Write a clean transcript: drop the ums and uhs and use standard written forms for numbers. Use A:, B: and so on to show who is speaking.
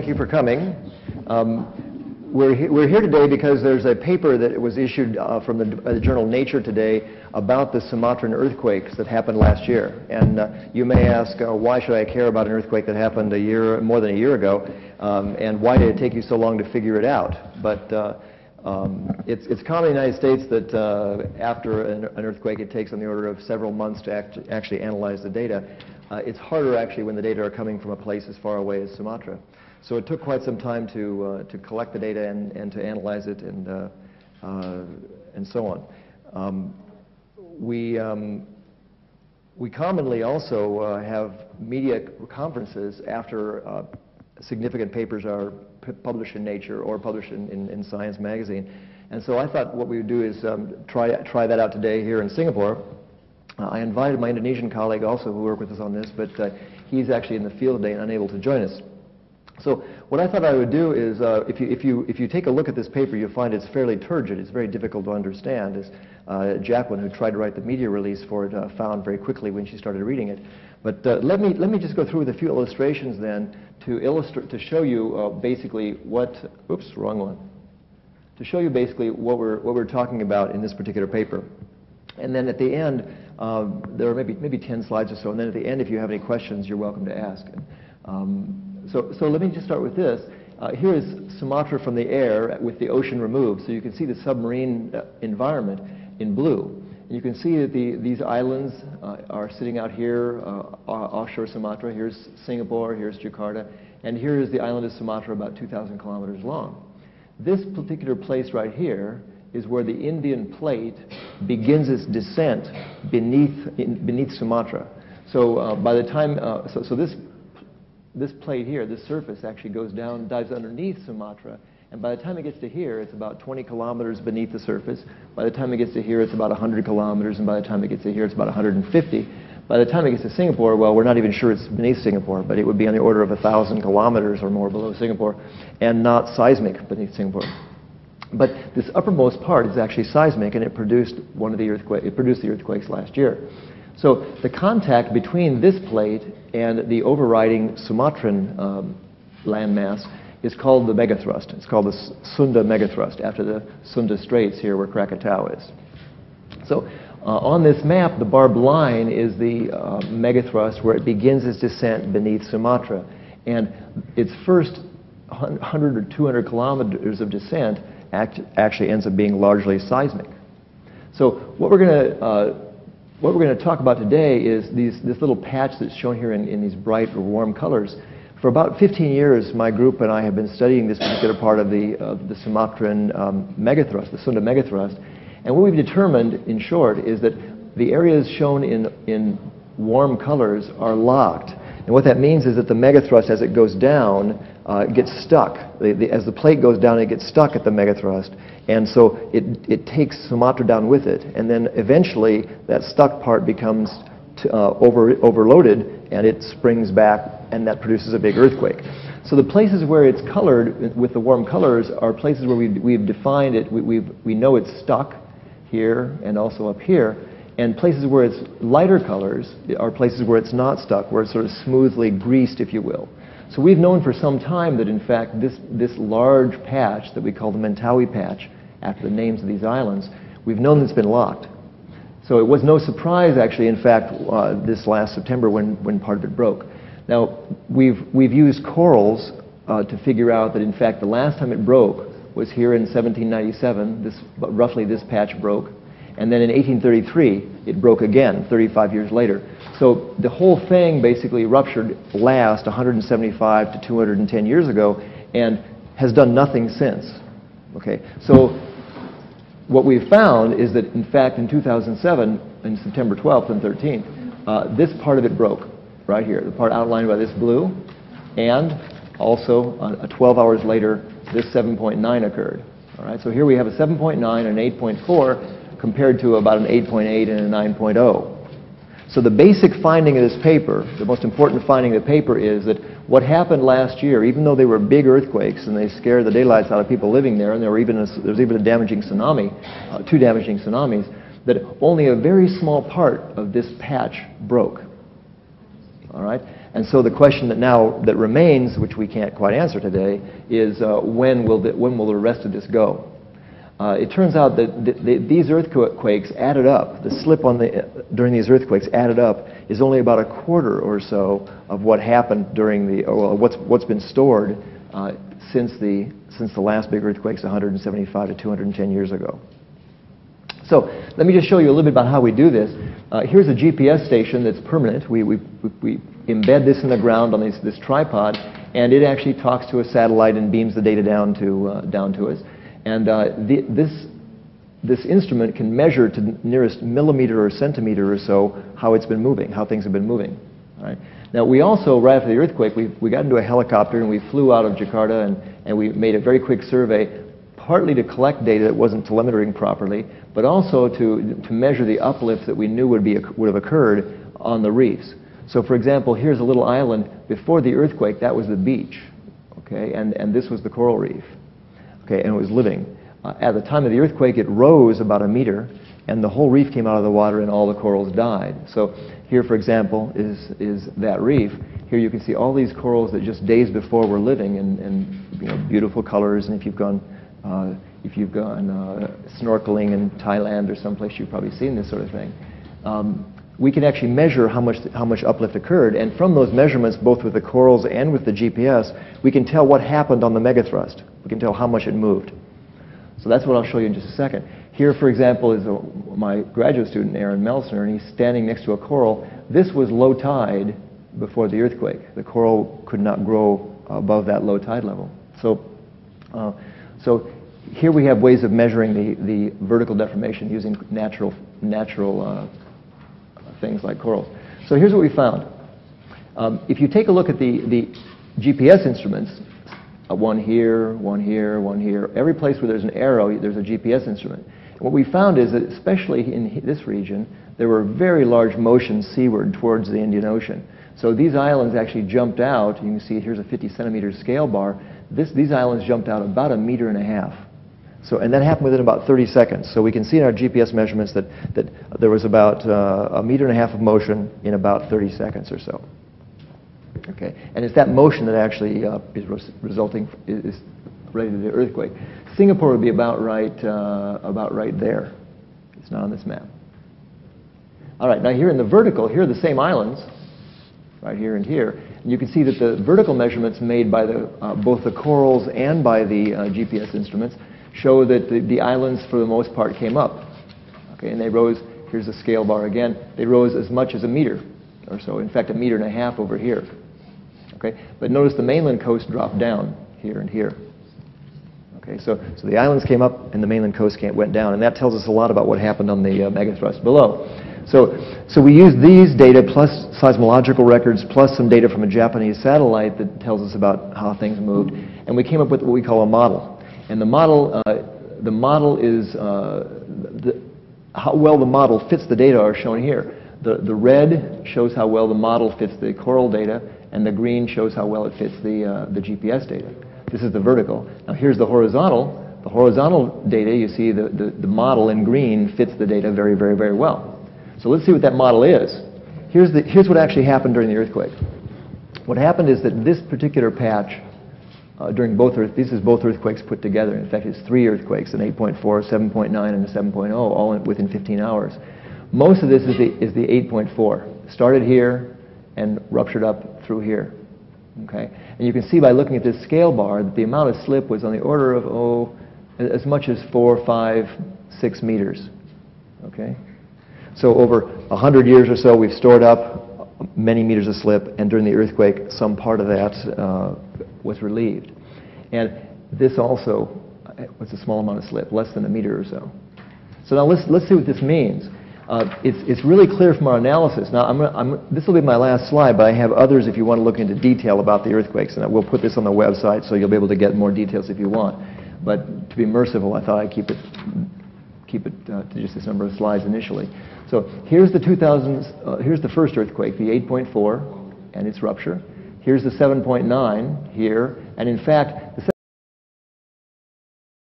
A: thank you for coming. We're here today because there's a paper that was issued from the journal Nature today about the Sumatran earthquakes that happened last year. And you may ask, why should I care about an earthquake that happened more than a year ago? And why did it take you so long to figure it out? But it's common in the United States that after an earthquake, it takes on the order of several months to actually analyze the data. It's harder actually when the data are coming from a place as far away as Sumatra. So it took quite some time to collect the data and to analyze it and so on. We commonly also have media conferences after significant papers are published in Nature or published in Science magazine. And so I thought what we would do is try that out today here in Singapore. I invited my Indonesian colleague also who worked with us on this, but he's actually in the field today and unable to join us. So what I thought I would do is, if you take a look at this paper, you'll find it's fairly turgid. It's very difficult to understand, as Jacqueline, who tried to write the media release for it, found very quickly when she started reading it. But let me just go through with a few illustrations then to show you basically what. Oops, wrong one. To show you basically what we're talking about in this particular paper. And then at the end, there are maybe 10 slides or so. And then at the end, if you have any questions, you're welcome to ask. So let me just start with this. Here is Sumatra from the air with the ocean removed. So you can see the submarine environment in blue. And you can see that these islands are sitting out here offshore Sumatra. Here's Singapore, here's Jakarta, and here is the island of Sumatra about 2,000 kilometers long. This particular place right here is where the Indian plate begins its descent beneath Sumatra. So by the time, so this plate here, this surface actually goes down, dives underneath Sumatra, and by the time it gets to here, it's about 20 kilometers beneath the surface. By the time it gets to here, it's about 100 kilometers, and by the time it gets to here, it's about 150. By the time it gets to Singapore, well, we're not even sure it's beneath Singapore, but it would be on the order of 1,000 kilometers or more below Singapore, and not seismic beneath Singapore. But this uppermost part is actually seismic, and it produced the earthquakes last year. So the contact between this plate and the overriding Sumatran landmass is called the megathrust. It's called the Sunda megathrust, after the Sunda Straits here where Krakatau is. So on this map, the barbed line is the megathrust where it begins its descent beneath Sumatra. And its first 100 or 200 kilometers of descent actually ends up being largely seismic. So what we're going to talk about today is this little patch that's shown here in these bright or warm colors. For about 15 years, my group and I have been studying this particular part of the Sumatran megathrust, the Sunda megathrust. And what we've determined, in short, is that the areas shown in warm colors are locked. And what that means is that the megathrust, as it goes down, gets stuck. As the plate goes down, it gets stuck at the megathrust. And so it takes Sumatra down with it. And then eventually, that stuck part becomes overloaded, and it springs back, and that produces a big earthquake. So the places where it's colored with the warm colors are places where we've defined it. We know it's stuck here and also up here. And places where it's lighter colors are places where it's not stuck, where it's sort of smoothly greased, if you will. So we've known for some time that, in fact, this large patch that we call the Mentawai patch, after the names of these islands, we've known it's been locked. So it was no surprise, actually, in fact, this last September when part of it broke. Now, we've used corals to figure out that, in fact, the last time it broke was here in 1797. Roughly this patch broke. And then in 1833, it broke again, 35 years later. So the whole thing basically ruptured last 175 to 210 years ago and has done nothing since. Okay, so what we've found is that, in fact, in 2007, in September 12th and 13th, this part of it broke right here, the part outlined by this blue, and also 12 hours later, this 7.9 occurred. All right, so here we have a 7.9 and an 8.4 compared to about an 8.8 and a 9.0. So the basic finding of this paper, the most important finding of the paper, is that what happened last year, even though they were big earthquakes and they scared the daylights out of people living there, and there was even a damaging tsunami, 2 damaging tsunamis, that only a very small part of this patch broke. All right? And so the question that remains, which we can't quite answer today, is when will the rest of this go? It turns out that these earthquakes added up, the slip during these earthquakes added up is only about a quarter or so of what happened during what's been stored since the last big earthquakes 175 to 210 years ago. So let me just show you a little bit about how we do this. Here's a GPS station that's permanent. We embed this in the ground on this tripod, and it actually talks to a satellite and beams the data down to us. And this instrument can measure to the nearest millimeter or centimeter or so how it's been moving, how things have been moving. All right? Now, we also, right after the earthquake, we got into a helicopter and we flew out of Jakarta and we made a very quick survey, partly to collect data that wasn't telemetering properly, but also to measure the uplift that we knew would have occurred on the reefs. So, for example, here's a little island. Before the earthquake, that was the beach, okay, and this was the coral reef. Okay, and it was living. At the time of the earthquake, it rose about a meter, and the whole reef came out of the water, and all the corals died. So here, for example, is that reef. Here you can see all these corals that just days before were living in beautiful colors. And if you've gone snorkeling in Thailand or someplace, you've probably seen this sort of thing. We can actually measure how much uplift occurred, and from those measurements, both with the corals and with the GPS, we can tell what happened on the megathrust. We can tell how much it moved. So that's what I'll show you in just a second. Here, for example, is my graduate student, Aaron Melsner, and he's standing next to a coral. This was low tide before the earthquake. The coral could not grow above that low tide level. So here we have ways of measuring the vertical deformation using natural things like corals. So here's what we found. If you take a look at the GPS instruments, one here, one here, one here, every place where there's an arrow, there's a GPS instrument. And what we found is that, especially in this region, there were very large motions seaward towards the Indian Ocean. So these islands actually jumped out. You can see here's a 50-centimeter scale bar. These islands jumped out about 1.5 meters. So, and that happened within about 30 seconds. So we can see in our GPS measurements that there was about 1.5 meters of motion in about 30 seconds or so. Okay, and it's that motion that actually is related to the earthquake. Singapore would be about right there. It's not on this map. All right, now here in the vertical, here are the same islands, right here and here. And you can see that the vertical measurements made by both the corals and by the GPS instruments show that the islands, for the most part, came up. Okay, and they rose. Here's the scale bar again. They rose as much as 1 meter or so. In fact, 1.5 meters over here. Okay, but notice the mainland coast dropped down here and here. Okay, so the islands came up and the mainland coast went down, and that tells us a lot about what happened on the megathrust below. So we used these data plus seismological records plus some data from a Japanese satellite that tells us about how things moved, and we came up with what we call a model. And the model is how well the model fits the data are shown here. The red shows how well the model fits the coral data, and the green shows how well it fits the GPS data. This is the vertical. Now here's the horizontal. The horizontal data, you see the model in green fits the data very, very, very well. So let's see what that model is. Here's what actually happened during the earthquake. What happened is that this particular patch, this is both earthquakes put together. In fact, it's 3 earthquakes, an 8.4, 7.9, and a 7.0, all within 15 hours. Most of this is the 8.4. Started here and ruptured up through here. Okay? And you can see by looking at this scale bar that the amount of slip was on the order of, as much as 4, 5, 6 meters. Okay? So over 100 years or so, we've stored up many meters of slip, and during the earthquake, some part of that was relieved. And this also was a small amount of slip, less than 1 meter or so. So now let's see what this means. It's really clear from our analysis. Now, this will be my last slide, but I have others if you want to look into detail about the earthquakes, and we'll put this on the website so you'll be able to get more details if you want. But to be merciful, I thought I'd keep it to just this number of slides initially. So here's here's the first earthquake, the 8.4, and its rupture. Here's the 7.9 here, and in fact, the